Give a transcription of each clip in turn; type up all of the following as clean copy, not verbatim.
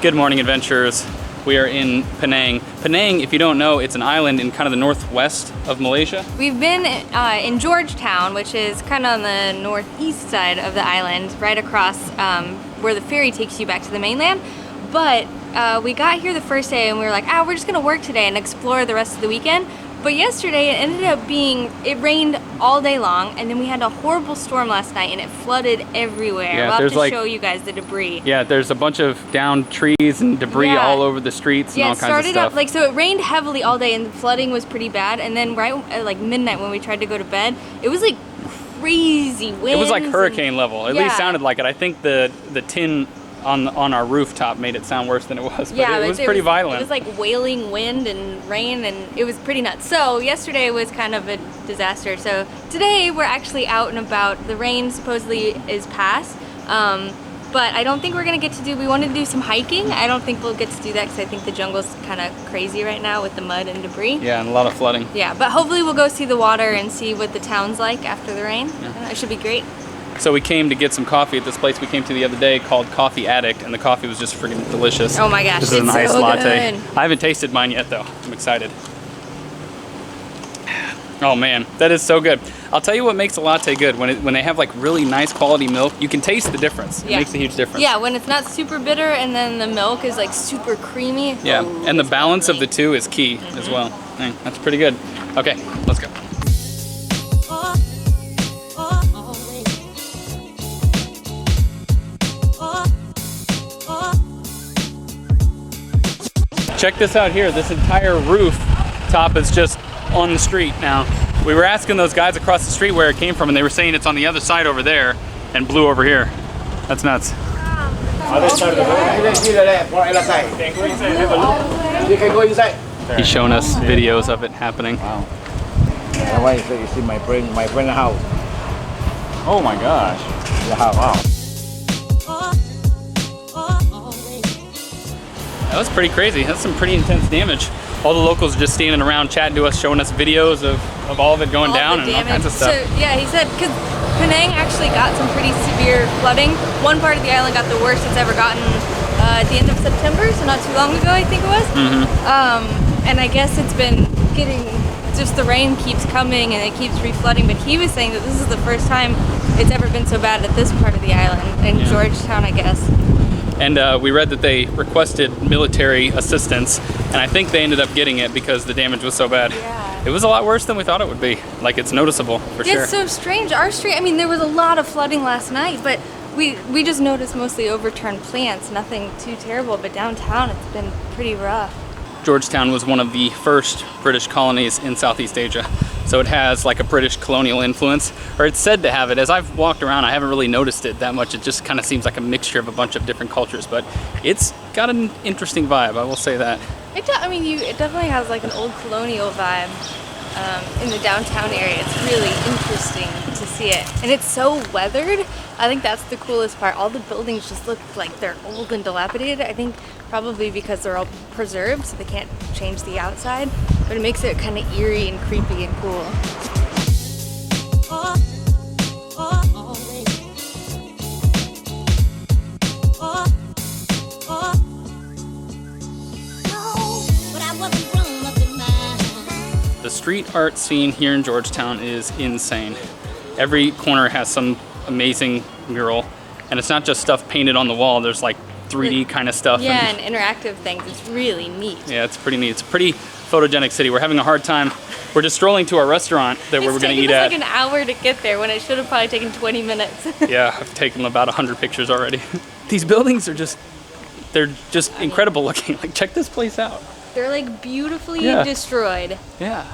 Good morning, adventurers. We are in Penang. Penang, if you don't know, it's an island in kind of the northwest of Malaysia. We've been in Georgetown, which is kind of on the northeast side of the island, right across where the ferry takes you back to the mainland. But we got here the first day and we were like, we're just gonna work today and explore the rest of the weekend. But yesterday it ended up being, it rained all day long, and then we had a horrible storm last night and it flooded everywhere. Yeah, we'll have to show you guys the debris. Yeah, there's a bunch of downed trees and debris all over the streets and all kinds of stuff. Yeah, it started up, so it rained heavily all day and the flooding was pretty bad, and then right at like midnight when we tried to go to bed, it was like crazy winds. It was like hurricane level. At least sounded like it. I think the tin on our rooftop made it sound worse than it was, but it was pretty violent. It was like wailing wind and rain, and it was pretty nuts. So yesterday was kind of a disaster. So today we're actually out and about. The rain supposedly is past, but I don't think we're gonna get to do, we wanted to do some hiking. I don't think we'll get to do that because I think the jungle's kind of crazy right now with the mud and debris. Yeah, and a lot of flooding. Yeah, but hopefully we'll go see the water and see what the town's like after the rain. Yeah. It should be great. So we came to get some coffee at this place we came to the other day called Coffee Addict, and the coffee was just freaking delicious. Oh my gosh, this is an iced so latte. good. I haven't tasted mine yet though. I'm excited. Oh man, that is so good. I'll tell you what makes a latte good. When they have like really nice quality milk, you can taste the difference. It makes a huge difference. Yeah, when it's not super bitter and then the milk is like super creamy. Yeah, and the balance of the two is key as well. Dang, that's pretty good. Okay, let's go. Check this out here. This entire roof top is just on the street now. We were asking those guys across the street where it came from, and they were saying it's on the other side over there and blew over here. That's nuts. He's showing us videos of it happening. Wow. That way you see my friend house. Oh my gosh. The house. Wow. That was pretty crazy. That's some pretty intense damage. All the locals are just standing around chatting to us, showing us videos of all of it going down and all kinds of stuff. So, yeah, he said, because Penang actually got some pretty severe flooding. One part of the island got the worst it's ever gotten at the end of September, so not too long ago, I think it was. And I guess it's been getting, just the rain keeps coming and it keeps reflooding, but he was saying that this is the first time it's ever been so bad at this part of the island, in Georgetown, I guess. And we read that they requested military assistance, and I think they ended up getting it because the damage was so bad. Yeah. It was a lot worse than we thought it would be. Like, it's noticeable, for sure. It's so strange. Our street, I mean, there was a lot of flooding last night, but we just noticed mostly overturned plants, nothing too terrible, but downtown it's been pretty rough. Georgetown was one of the first British colonies in Southeast Asia. So it has like a British colonial influence, or it's said to have it. As I've walked around, I haven't really noticed it that much. It just kind of seems like a mixture of a bunch of different cultures, but it's got an interesting vibe, I will say that. It definitely has like an old colonial vibe in the downtown area. It's really interesting to see it. And it's so weathered. I think that's the coolest part. All the buildings just look like they're old and dilapidated. I think probably because they're all preserved, so they can't change the outside. But it makes it kind of eerie and creepy and cool. The street art scene here in Georgetown is insane. Every corner has some amazing mural, and it's not just stuff painted on the wall. There's like 3D kind of stuff. Yeah, and interactive things. It's really neat. Yeah, it's pretty neat. It's a pretty photogenic city. We're having a hard time. We're just strolling to our restaurant that we're going to eat at. It's taken us like an hour to get there when it should have probably taken 20 minutes. Yeah, I've taken about 100 pictures already. These buildings are they're just incredible looking. Like, check this place out. They're like beautifully destroyed. Yeah.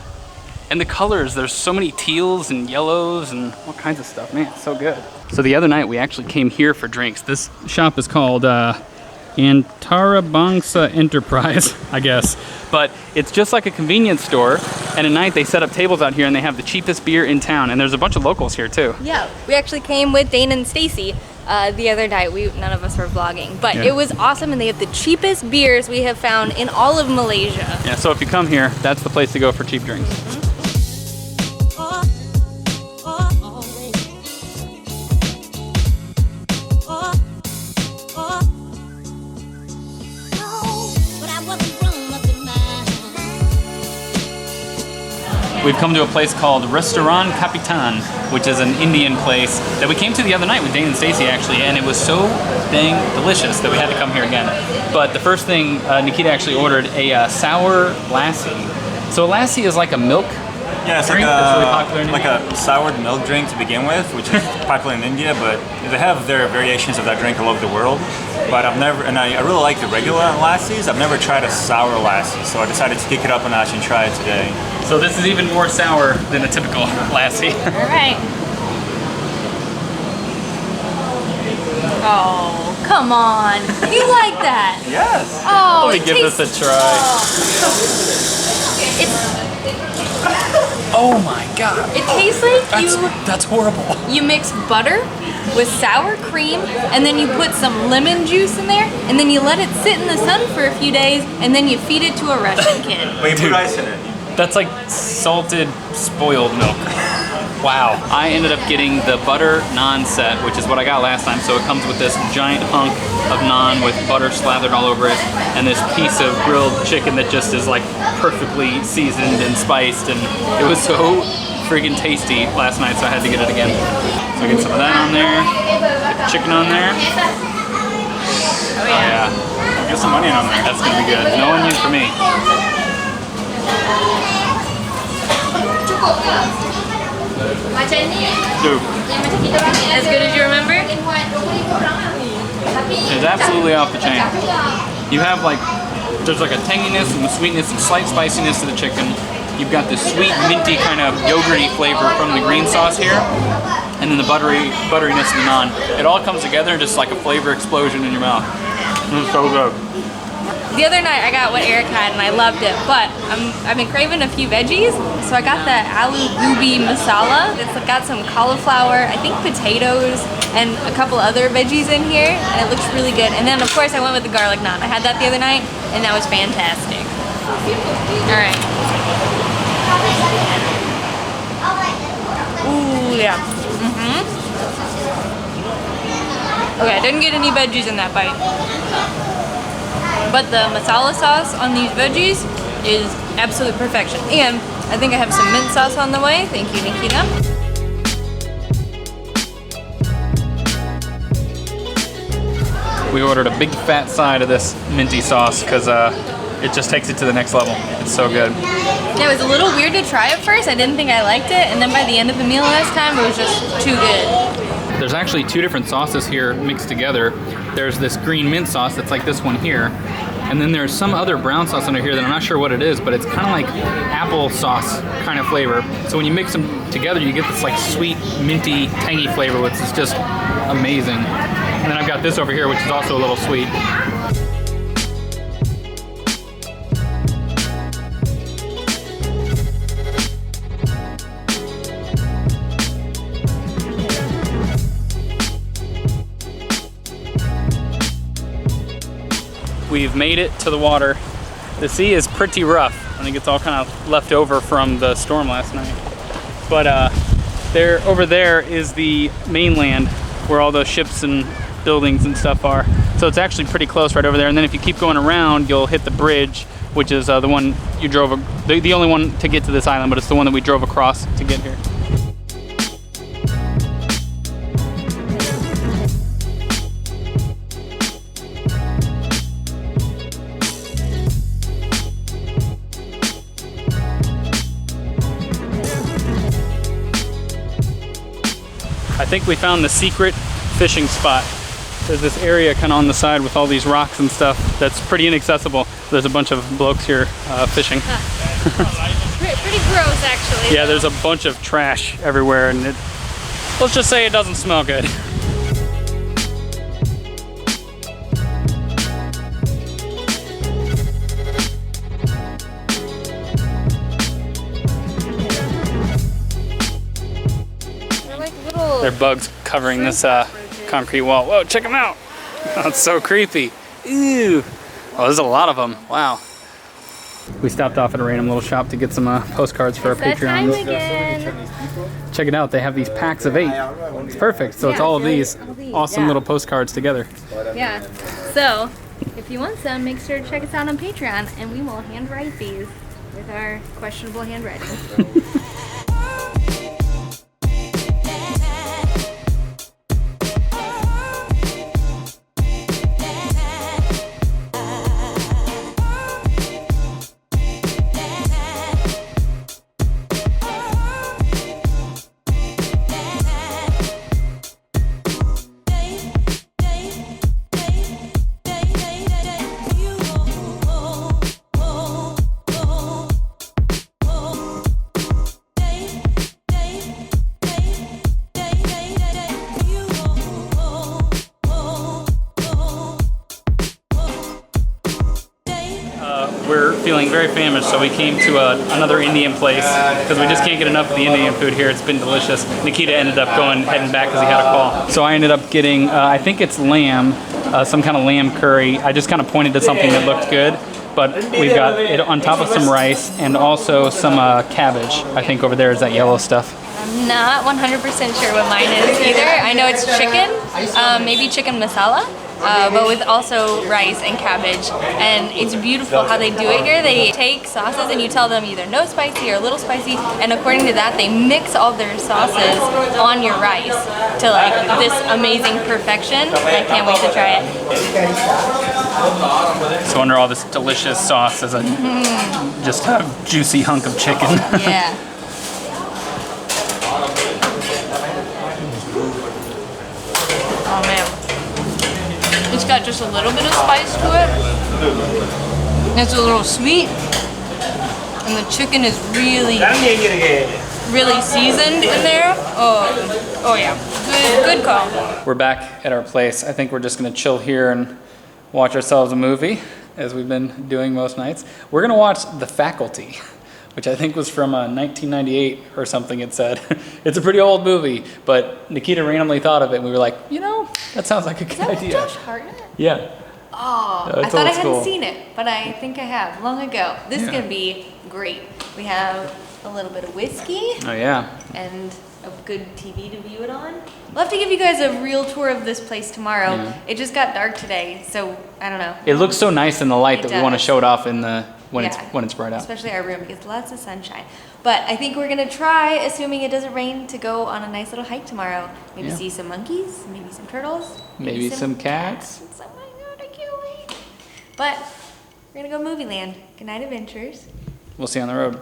And the colors, there's so many teals and yellows and all kinds of stuff. Man, it's so good. So the other night we actually came here for drinks. This shop is called Antara Bangsa Enterprise, I guess. But it's just like a convenience store, and at night they set up tables out here and they have the cheapest beer in town, and there's a bunch of locals here too. Yeah, we actually came with Dane and Stacy the other night. None of us were vlogging, but it was awesome, and they have the cheapest beers we have found in all of Malaysia. Yeah, so if you come here, that's the place to go for cheap drinks. We've come to a place called Restoran Kapitan, which is an Indian place that we came to the other night with Dane and Stacy actually, and it was so dang delicious that we had to come here again. But the first thing, Nikita actually ordered a sour lassi. So a lassi is like a milk Yeah, it's drink that's really popular in like India. a soured milk drink to begin with, which is popular in India, but they have their variations of that drink all over the world. But I've never, and I really like the regular lassis. I've never tried a sour lassi, so I decided to kick it up a notch and try it today. So this is even more sour than a typical lassi. All right. Oh, come on. You like that? Yes. Oh, Let me give this a try. Oh my god. It tastes like That's horrible. you mix butter with sour cream, and then you put some lemon juice in there, and then you let it sit in the sun for a few days, and then you feed it to a Russian kid. Wait, put ice in it. That's like salted, spoiled milk. Wow. I ended up getting the butter naan set, which is what I got last time. So it comes with this giant hunk of naan with butter slathered all over it, and this piece of grilled chicken that just is like perfectly seasoned and spiced, and it was so freaking tasty last night, so I had to get it again. So I get some of that on there, get the chicken on there. Oh yeah. Get some onion on there. That's gonna be good. No onion for me. Dude, As good as you remember? it's absolutely off the chain. You have like, there's like a tanginess and the sweetness and slight spiciness to the chicken. You've got this sweet, minty kind of yogurty flavor from the green sauce here, and then the butteriness of the naan. It all comes together just like a flavor explosion in your mouth. It's so good. The other night I got what Eric had and I loved it, but I've been craving a few veggies, so I got the aloo gobi masala. It's got some cauliflower, I think potatoes, and a couple other veggies in here, and it looks really good. And then of course I went with the garlic naan. I had that the other night, and that was fantastic. All right. Ooh, yeah. Okay, I didn't get any veggies in that bite. But the masala sauce on these veggies is absolute perfection. And I think I have some mint sauce on the way. Thank you, Nikita. We ordered a big fat side of this minty sauce because it just takes it to the next level. It's so good. Yeah, it was a little weird to try at first. I didn't think I liked it. And then by the end of the meal last time, it was just too good. There's actually two different sauces here mixed together. There's this green mint sauce that's like this one here. And then there's some other brown sauce under here that I'm not sure what it is, but it's kind of like apple sauce kind of flavor. So when you mix them together, you get this like sweet, minty, tangy flavor, which is just amazing. And then I've got this over here, which is also a little sweet. We've made it to the water. The sea is pretty rough. I think it's all kind of left over from the storm last night. But over there is the mainland where all those ships and buildings and stuff are. So it's actually pretty close right over there. And then if you keep going around, you'll hit the bridge, which is the one you drove, the only one to get to this island, but it's the one that we drove across to get here. I think we found the secret fishing spot. There's this area kind of on the side with all these rocks and stuff that's pretty inaccessible. There's a bunch of blokes here fishing. Pretty gross, actually. Yeah, there's a bunch of trash everywhere, and let's just say it doesn't smell good. There are bugs covering this concrete wall. Whoa, check them out. That's so creepy. Ew. Oh, there's a lot of them. Wow. We stopped off at a random little shop to get some postcards for our Patreons. Again. Check it out. They have these packs of 8. It's perfect. So it's all of these awesome little postcards together. Yeah. So, if you want some, make sure to check us out on Patreon, and we will handwrite these. with our questionable handwriting. We're feeling very famished, so we came to another Indian place because we just can't get enough of the Indian food here. It's been delicious. Nikita ended up heading back because he had a call. So I ended up getting, I think it's lamb, some kind of lamb curry. I just kind of pointed to something that looked good, but we've got it on top of some rice and also some cabbage. I think over there is that yellow stuff. I'm not 100% sure what mine is either. I know it's chicken, maybe chicken masala. But with also rice and cabbage. And it's beautiful how they do it here. They take sauces and you tell them either no spicy or a little spicy, and according to that, they mix all their sauces on your rice to like this amazing perfection. I can't wait to try it. So under all this delicious sauce is just a juicy hunk of chicken. Yeah. Oh man. It's got just a little bit of spice to it. It's a little sweet. And the chicken is really, really seasoned in there. Oh yeah, good call. We're back at our place. I think we're just gonna chill here and watch ourselves a movie, as we've been doing most nights. We're gonna watch The Faculty, which I think was from 1998 or something, it said. It's a pretty old movie, but Nikita randomly thought of it and we were like, you know, that sounds like a good idea. Josh Hartnett? Yeah. Oh, I thought I hadn't seen it, but I think I have long ago. This is gonna be great. We have a little bit of whiskey. Oh yeah. And a good TV to view it on. We'll have to give you guys a real tour of this place tomorrow. Yeah. It just got dark today, so I don't know. It looks so nice in the light It that we want to does. show it off in the when Yeah. it's bright out. Especially our room because lots of sunshine. But I think we're gonna try, assuming it doesn't rain, to go on a nice little hike tomorrow. Maybe see some monkeys, maybe some turtles, Maybe some cats. Oh my god, I can't wait. But we're gonna go movie land. Good night, adventures. We'll see you on the road.